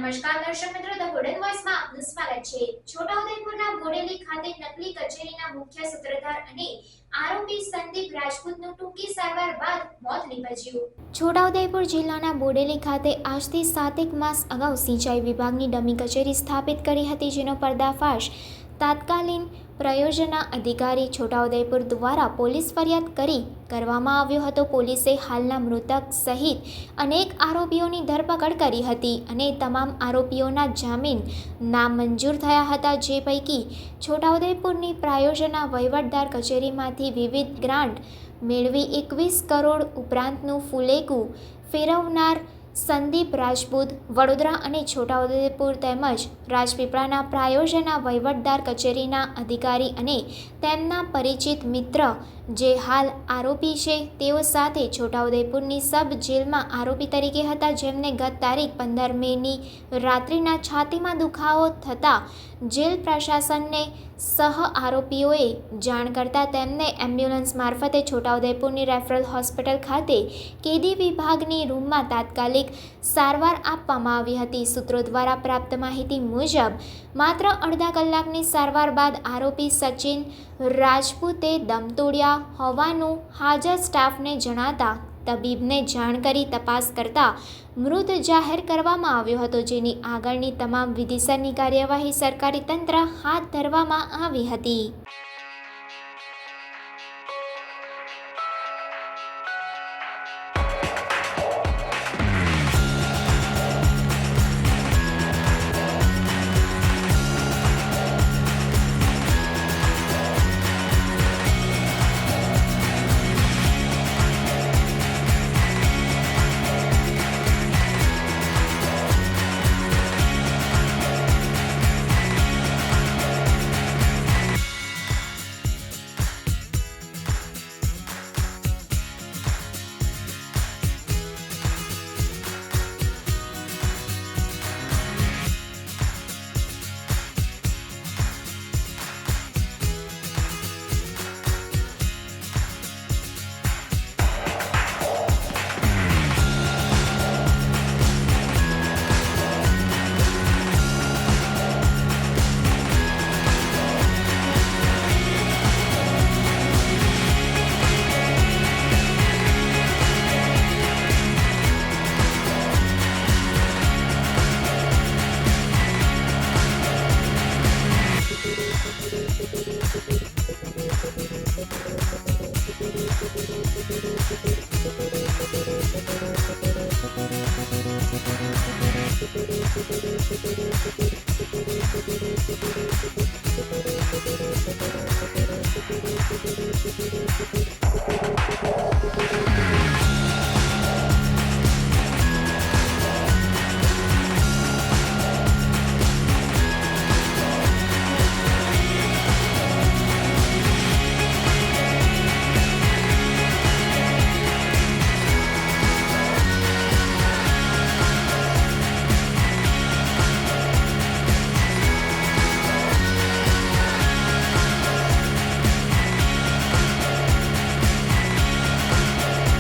નમસ્કાર દર્શક મિત્રો, ધ ગોલ્ડન વોઇસમાં આપનું સ્વાગત છે। છોટાઉદેપુરના બોડેલી ખાતે નકલી કચેરીના મુખ્ય સૂત્રધાર અને આરોપી સંદીપ રાજપૂતનું ટૂંકી સારવાર બાદ મોત નીપજ્યું। છોટાઉદેપુર જિલ્લાના બોડેલી ખાતે આજથી 7 માસ અગાઉ સિંચાઈ વિભાગની ડમી કચેરી સ્થાપિત કરી હતી, જેનો પર્દાફાશ તાત્કાલિન પ્રયોજના અધિકારી છોટાઉદેપુર દ્વારા પોલીસ ફરિયાદ કરવામાં આવ્યો હતો। પોલીસે હાલના મૃતક સહિત અનેક આરોપીઓની ધરપકડ કરી હતી અને તમામ આરોપીઓના જામીન નામંજૂર થયા હતા, જે પૈકી છોટાઉદેપુરની પ્રયોજના વહીવટદાર કચેરીમાંથી વિવિધ ગ્રાન્ટ મેળવી 21 કરોડ ઉપરાંતનું ફુલેકું ફેરવનાર સંદીપ રાજપૂત વડોદરા અને છોટાઉદેપુર તેમજ રાજપીપળાના પ્રયોજના વહીવટદાર કચેરીના અધિકારી અને તેમના પરિચિત મિત્ર જે હાલ આરોપી છે, તેઓ સાથે છોટાઉદેપુરની સબ જેલમાં આરોપી તરીકે હતા, જેમને ગત તારીખ 15 મેની રાત્રિના છાતીમાં દુખાવો થતાં જેલ પ્રશાસનને સહ આરોપીઓએ જાણ કરતા તેમને એમ્બ્યુલન્સ મારફતે છોટાઉદેપુરની રેફરલ હોસ્પિટલ ખાતે કેદી વિભાગની રૂમમાં તાત્કાલિક સારવાર આપવામાં આવી હતી। સૂત્રો દ્વારા પ્રાપ્ત માહિતી મુજબ માત્ર અડધા કલાકની સારવાર બાદ આરોપી સચિન રાજપૂતે દમ તોડ્યા હોવાનું હાજર સ્ટાફને જણાતા તબીબને જાણ કરી તપાસ કરતા મૃત જાહેર કરવામાં આવ્યો હતો, જેની આગળની તમામ વિધિસરની કાર્યવાહી સરકારી તંત્ર હાથ ધરવામાં આવી હતી।